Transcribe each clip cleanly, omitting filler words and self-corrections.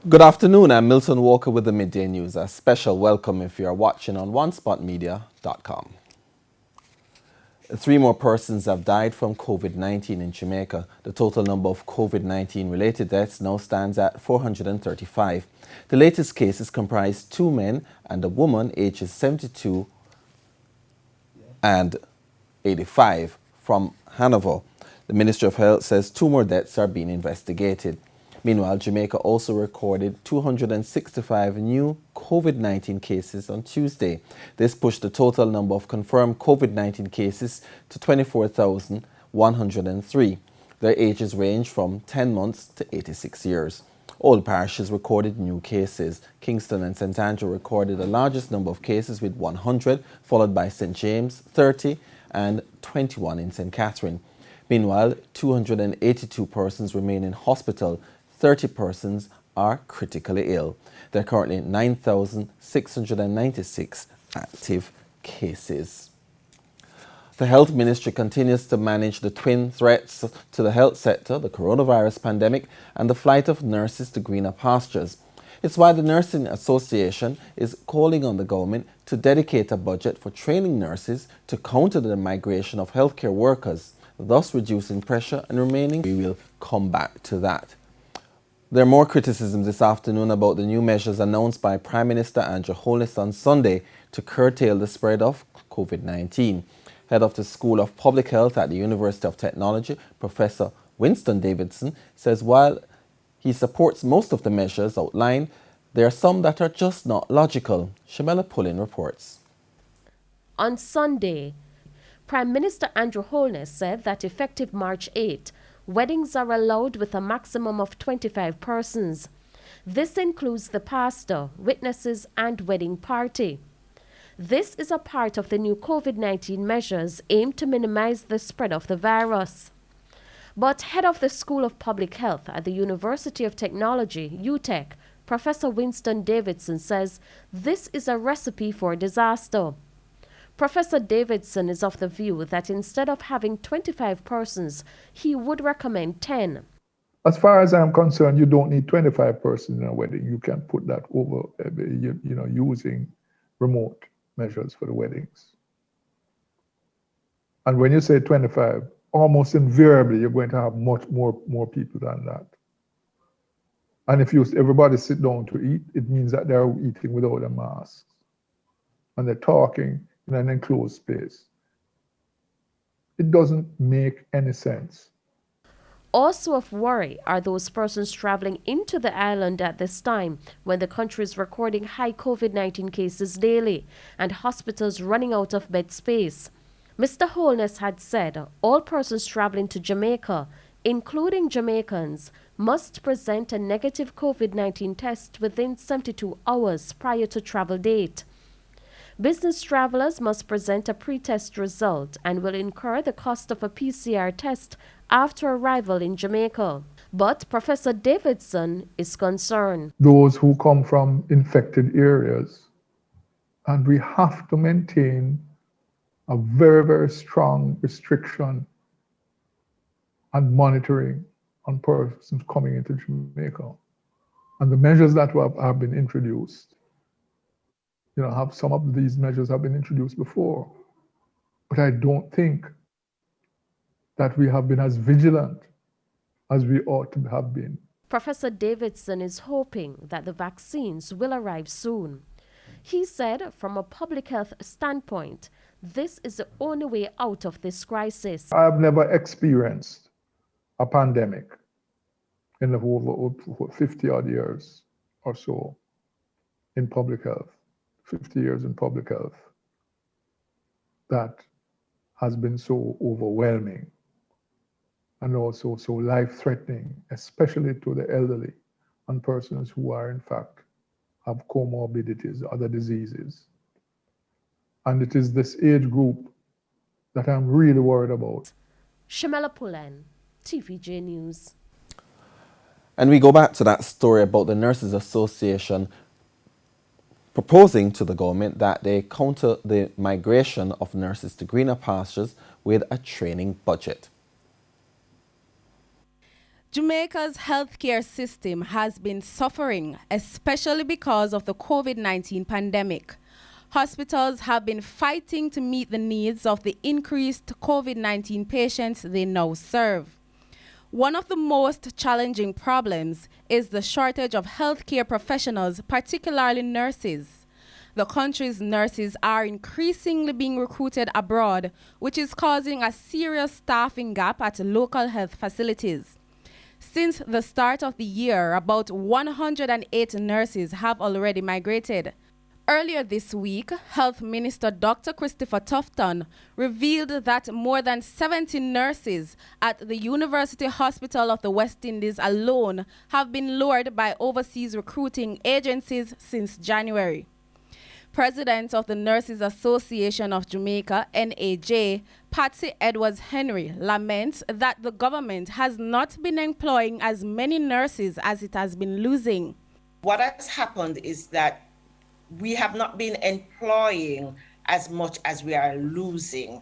Good afternoon, I'm Milton Walker with the Midday News. A special welcome if you are watching on onespotmedia.com. Three more persons have died from COVID-19 in Jamaica. The total number of COVID-19 related deaths now stands at 435. The latest cases comprise two men and a woman ages 72 and 85 from Hanover. The Ministry of Health says two more deaths are being investigated. Meanwhile, Jamaica also recorded 265 new COVID-19 cases on Tuesday. This pushed the total number of confirmed COVID-19 cases to 24,103. Their ages range from 10 months to 86 years. All parishes recorded new cases. Kingston and St. Andrew recorded the largest number of cases with 100, followed by St. James, 30, and 21 in St. Catherine. Meanwhile, 282 persons remain in hospital. 30 persons are critically ill. There are currently 9,696 active cases. The Health Ministry continues to manage the twin threats to the health sector, the coronavirus pandemic and the flight of nurses to greener pastures. It's why the Nursing Association is calling on the government to dedicate a budget for training nurses to counter the migration of healthcare workers, thus reducing pressure and remaining. We will come back to that. There are more criticisms this afternoon about the new measures announced by Prime Minister Andrew Holness on Sunday to curtail the spread of COVID-19. Head of the School of Public Health at the University of Technology, Professor Winston Davidson, says while he supports most of the measures outlined, there are some that are just not logical. Shamela Pullin reports. On Sunday, Prime Minister Andrew Holness said that effective March 8, weddings are allowed with a maximum of 25 persons. This includes the pastor, witnesses, and wedding party. This is a part of the new COVID-19 measures aimed to minimize the spread of the virus. But head of the School of Public Health at the University of Technology, UTech, Professor Winston Davidson says this is a recipe for disaster. Professor Davidson is of the view that instead of having 25 persons, he would recommend 10. As far as I'm concerned, you don't need 25 persons in a wedding. You can put that over, using remote measures for the weddings. And when you say 25, almost invariably, you're going to have much more people than that. And if everybody sit down to eat, it means that they're eating without a mask. And they're talking in an enclosed space. It doesn't make any sense. Also of worry are those persons traveling into the island at this time when the country is recording high COVID-19 cases daily and hospitals running out of bed space. Mr. Holness had said all persons traveling to Jamaica, including Jamaicans, must present a negative COVID-19 test within 72 hours prior to travel date. Business travelers must present a pre-test result and will incur the cost of a PCR test after arrival in Jamaica. But Professor Davidson is concerned. Those who come from infected areas, and we have to maintain a very, very strong restriction and monitoring on persons coming into Jamaica. And the measures that have been introduced, some of these measures have been introduced before, but I don't think that we have been as vigilant as we ought to have been. Professor Davidson is hoping that the vaccines will arrive soon. He said from a public health standpoint, this is the only way out of this crisis. I have never experienced a pandemic in the whole 50 odd years or so in public health. 50 years in public health that has been so overwhelming and also so life-threatening, especially to the elderly and persons who are in fact have comorbidities, other diseases. And it is this age group that I'm really worried about. Shamela Pullin, TVJ News. And we go back to that story about the Nurses Association proposing to the government that they counter the migration of nurses to greener pastures with a training budget. Jamaica's healthcare system has been suffering, especially because of the COVID-19 pandemic. Hospitals have been fighting to meet the needs of the increased COVID-19 patients they now serve. One of the most challenging problems is the shortage of healthcare professionals, particularly nurses. The country's nurses are increasingly being recruited abroad, which is causing a serious staffing gap at local health facilities. Since the start of the year, about 108 nurses have already migrated. Earlier this week, Health Minister Dr. Christopher Tufton revealed that more than 70 nurses at the University Hospital of the West Indies alone have been lured by overseas recruiting agencies since January. President of the Nurses Association of Jamaica, NAJ, Patsy Edwards Henry, laments that the government has not been employing as many nurses as it has been losing. What has happened is that we have not been employing as much as we are losing.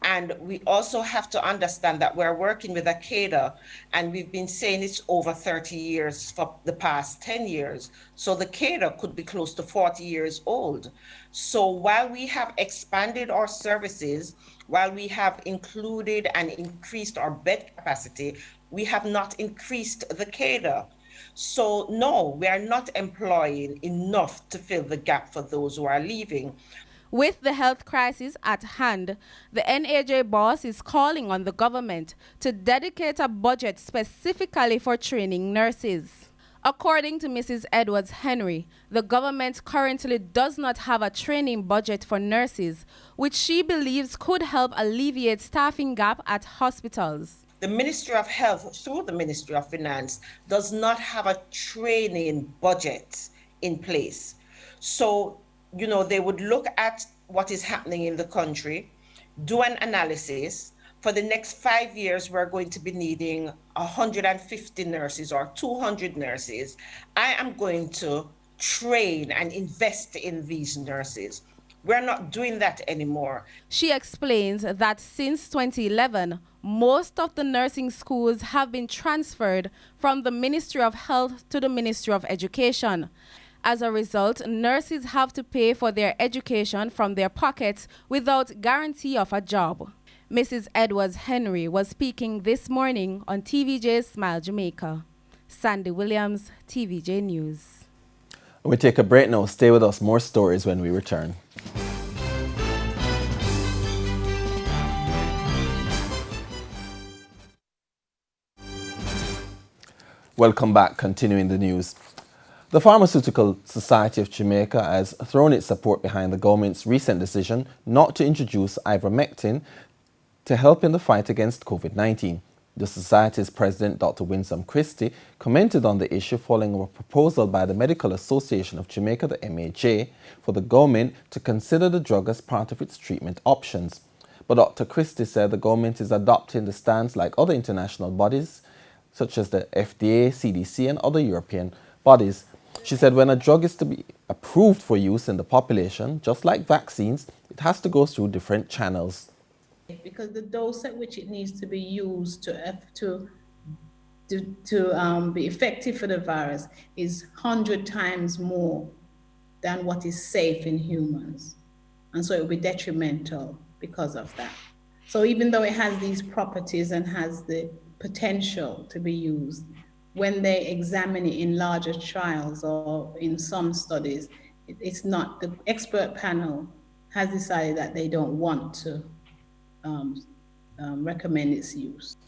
And we also have to understand that we're working with a cadre, and we've been saying it's over 30 years for the past 10 years. So the cadre could be close to 40 years old. So while we have expanded our services, while we have included and increased our bed capacity, we have not increased the cadre. So no, we are not employing enough to fill the gap for those who are leaving. With the health crisis at hand, the NAJ boss is calling on the government to dedicate a budget specifically for training nurses. According to Mrs. Edwards Henry, the government currently does not have a training budget for nurses, which she believes could help alleviate staffing gap at hospitals. The Ministry of Health, through the Ministry of Finance, does not have a training budget in place. So they would look at what is happening in the country, do an analysis. For the next 5 years, we're going to be needing 150 nurses or 200 nurses. I am going to train and invest in these nurses. We're not doing that anymore. She explains that since 2011, most of the nursing schools have been transferred from the Ministry of Health to the Ministry of Education. As a result, nurses have to pay for their education from their pockets without guarantee of a job. Mrs. Edwards Henry was speaking this morning on TVJ's Smile Jamaica. Sandy Williams, TVJ News. We take a break now. Stay with us. More stories when we return. Welcome back. Continuing the news. The Pharmaceutical Society of Jamaica has thrown its support behind the government's recent decision not to introduce Ivermectin to help in the fight against COVID-19. The Society's president, Dr. Winsome Christie, commented on the issue following a proposal by the Medical Association of Jamaica, the MAJ, for the government to consider the drug as part of its treatment options. But Dr. Christie said the government is adopting the stance like other international bodies, such as the FDA, CDC, and other European bodies. She said when a drug is to be approved for use in the population, just like vaccines, it has to go through different channels. Because the dose at which it needs to be used to be effective for the virus is 100 times more than what is safe in humans. And so it will be detrimental because of that. So even though it has these properties and has the potential to be used, when they examine it in larger trials or in some studies, it's not, the expert panel has decided that they don't want to recommend its use.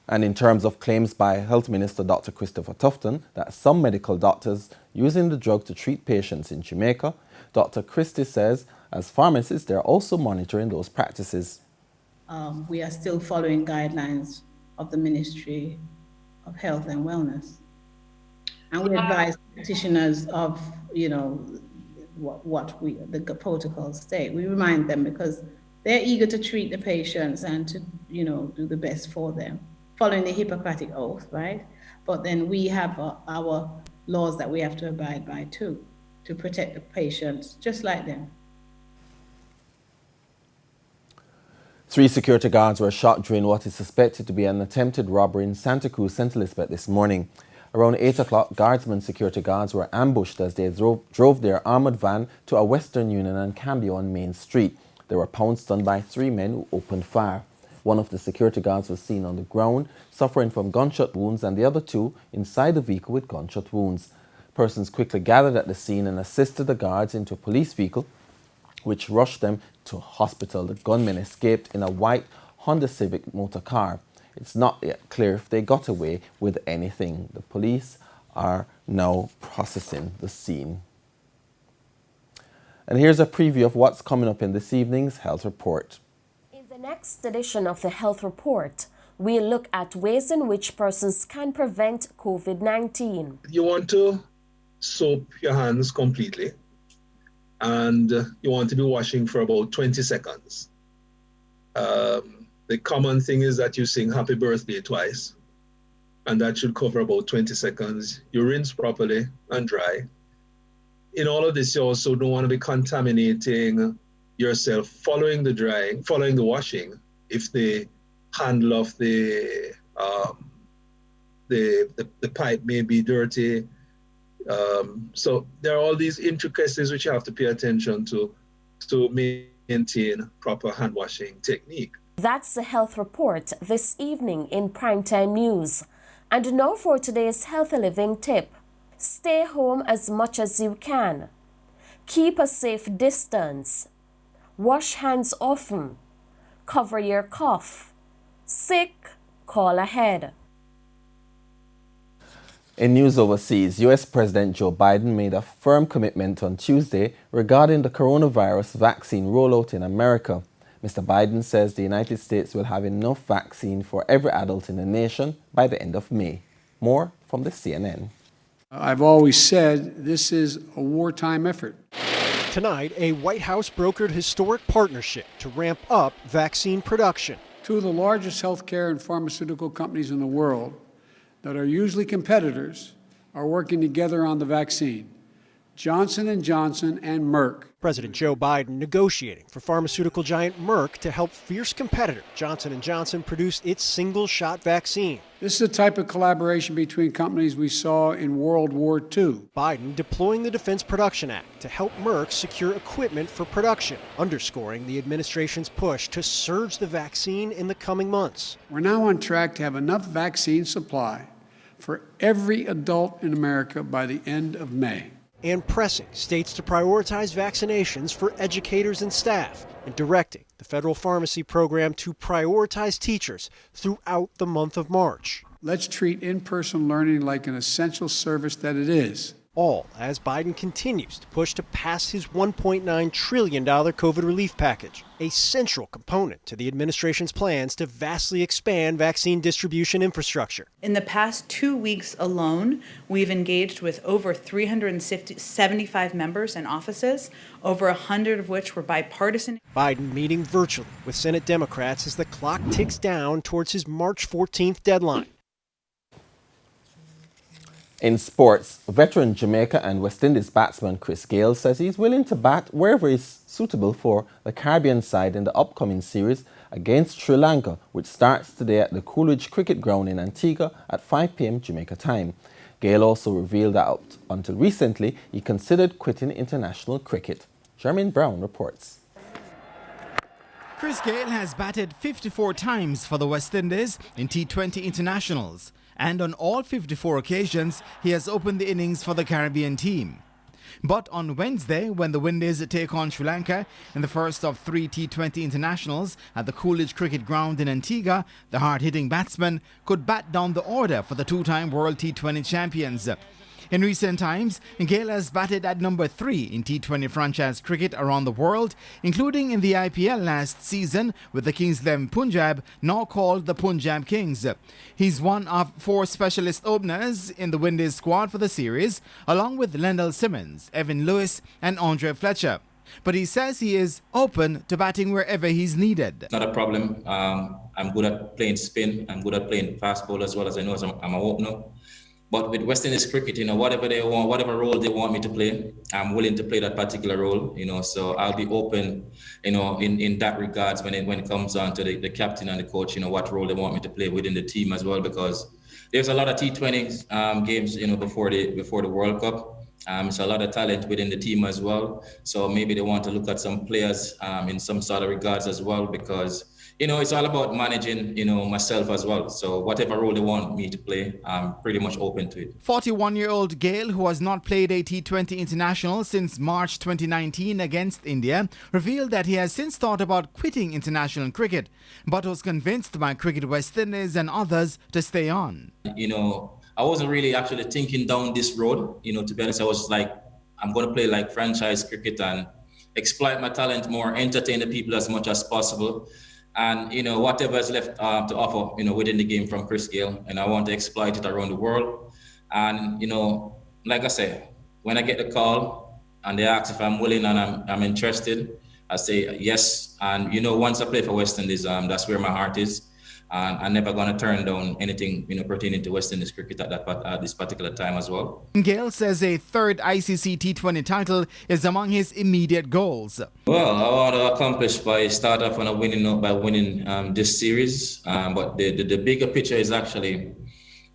And in terms of claims by Health Minister Dr. Christopher Tufton that some medical doctors using the drug to treat patients in Jamaica, Dr. Christie says as pharmacists, they're also monitoring those practices. We are still following guidelines of the Ministry of Health and Wellness. And we advise practitioners of, what the protocols state. We remind them because they're eager to treat the patients and to, do the best for them, following the Hippocratic Oath, right? But then we have our laws that we have to abide by too, to protect the patients, just like them. 3 security guards were shot during what is suspected to be an attempted robbery in Santa Cruz, St. Elizabeth this morning. Around 8 o'clock, Guardsmen security guards were ambushed as they drove their armoured van to a Western Union and Cambio on Main Street. They were pounced on by 3 men who opened fire. One of the security guards was seen on the ground, suffering from gunshot wounds, and the other 2 inside the vehicle with gunshot wounds. Persons quickly gathered at the scene and assisted the guards into a police vehicle, which rushed them to hospital. The gunmen escaped in a white Honda Civic motor car. It's not yet clear if they got away with anything. The police are now processing the scene. And here's a preview of what's coming up in this evening's Health Report. In the next edition of the Health Report, we'll look at ways in which persons can prevent COVID-19. You want to soap your hands completely, and you want to be washing for about 20 seconds. The common thing is that you sing happy birthday twice, and that should cover about 20 seconds. You rinse properly and dry. In all of this, you also don't want to be contaminating yourself following the washing. If the handle of the pipe may be dirty. So there are all these intricacies which you have to pay attention to maintain proper hand washing technique. That's the Health Report this evening in Primetime News. And now for today's Healthy Living tip. Stay home as much as you can. Keep a safe distance. Wash hands often. Cover your cough. Sick, call ahead. In news overseas, U.S. President Joe Biden made a firm commitment on Tuesday regarding the coronavirus vaccine rollout in America. Mr. Biden says the United States will have enough vaccine for every adult in the nation by the end of May. More from the CNN. I've always said this is a wartime effort. Tonight, a White House brokered historic partnership to ramp up vaccine production. 2 of the largest healthcare and pharmaceutical companies in the world that are usually competitors are working together on the vaccine, Johnson & Johnson and Merck. President Joe Biden negotiating for pharmaceutical giant Merck to help fierce competitor Johnson & Johnson produce its single-shot vaccine. This is the type of collaboration between companies we saw in World War II. Biden deploying the Defense Production Act to help Merck secure equipment for production, underscoring the administration's push to surge the vaccine in the coming months. We're now on track to have enough vaccine supply for every adult in America by the end of May. And pressing states to prioritize vaccinations for educators and staff, and directing the federal pharmacy program to prioritize teachers throughout the month of March. Let's treat in-person learning like an essential service that it is. All as Biden continues to push to pass his $1.9 trillion COVID relief package, a central component to the administration's plans to vastly expand vaccine distribution infrastructure. In the past 2 weeks alone, we've engaged with over 375 members and offices, over 100 of which were bipartisan. Biden meeting virtually with Senate Democrats as the clock ticks down towards his March 14th deadline. In sports, veteran Jamaica and West Indies batsman Chris Gayle says he's willing to bat wherever is suitable for the Caribbean side in the upcoming series against Sri Lanka, which starts today at the Coolidge Cricket Ground in Antigua at 5 p.m. Jamaica time. Gayle also revealed that until recently he considered quitting international cricket. Jermaine Brown reports. Chris Gayle has batted 54 times for the West Indies in T20 internationals, and on all 54 occasions, he has opened the innings for the Caribbean team. But on Wednesday, when the Windies take on Sri Lanka in the first of 3 T20 internationals at the Coolidge Cricket Ground in Antigua, the hard-hitting batsman could bat down the order for the 2-time World T20 champions. In recent times, Gayle has batted at number 3 in T20 franchise cricket around the world, including in the IPL last season with the Kings XI Punjab, now called the Punjab Kings. He's one of 4 specialist openers in the Windies squad for the series, along with Lendl Simmons, Evan Lewis and Andre Fletcher. But he says he is open to batting wherever he's needed. Not a problem. I'm good at playing spin. I'm good at playing fast ball as well as I know as I'm an opener. But with West Indies cricket, whatever they want, whatever role they want me to play, I'm willing to play that particular role, so I'll be open, in that regards when it comes on to the captain and the coach, what role they want me to play within the team as well, because there's a lot of T20 games, before the World Cup. It's a lot of talent within the team as well. So maybe they want to look at some players in some sort of regards as well, because it's all about managing, myself as well. So whatever role they want me to play, I'm pretty much open to it. 41-year-old Gale, who has not played a T20 international since March 2019 against India, revealed that he has since thought about quitting international cricket, but was convinced by Cricket West Indies and others to stay on. I wasn't really actually thinking down this road. To be honest, I was like, I'm going to play like franchise cricket and exploit my talent more, entertain the people as much as possible. And, whatever is left to offer, within the game from Chris Gayle, and I want to exploit it around the world. And, like I said, when I get the call and they ask if I'm willing and I'm interested, I say yes. And, once I play for West Indies, that's where my heart is. And I'm never going to turn down anything, pertaining to West Indies cricket at this particular time as well. Gale says a third ICC T20 title is among his immediate goals. Well, I want to accomplish by start off on a winning note by winning this series. But the bigger picture is actually,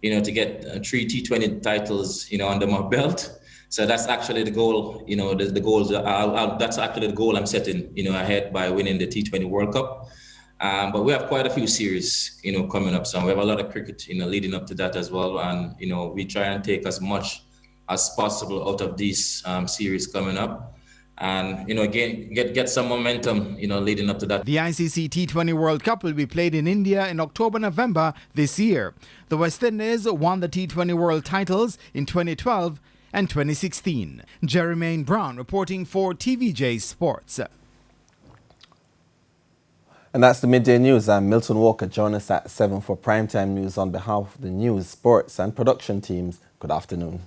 to get 3 T20 titles, under my belt. So that's actually the goal, the goals. That's actually the goal I'm setting, ahead by winning the T20 World Cup. But we have quite a few series, coming up. So we have a lot of cricket, leading up to that as well. And, we try and take as much as possible out of these series coming up. And, again, get some momentum, leading up to that. The ICC T20 World Cup will be played in India in October-November this year. The West Indies won the T20 World titles in 2012 and 2016. Jermaine Brown reporting for TVJ Sports. And that's the Midday News. I'm Milton Walker. Join us at 7 for Primetime News on behalf of the news, sports and production teams. Good afternoon.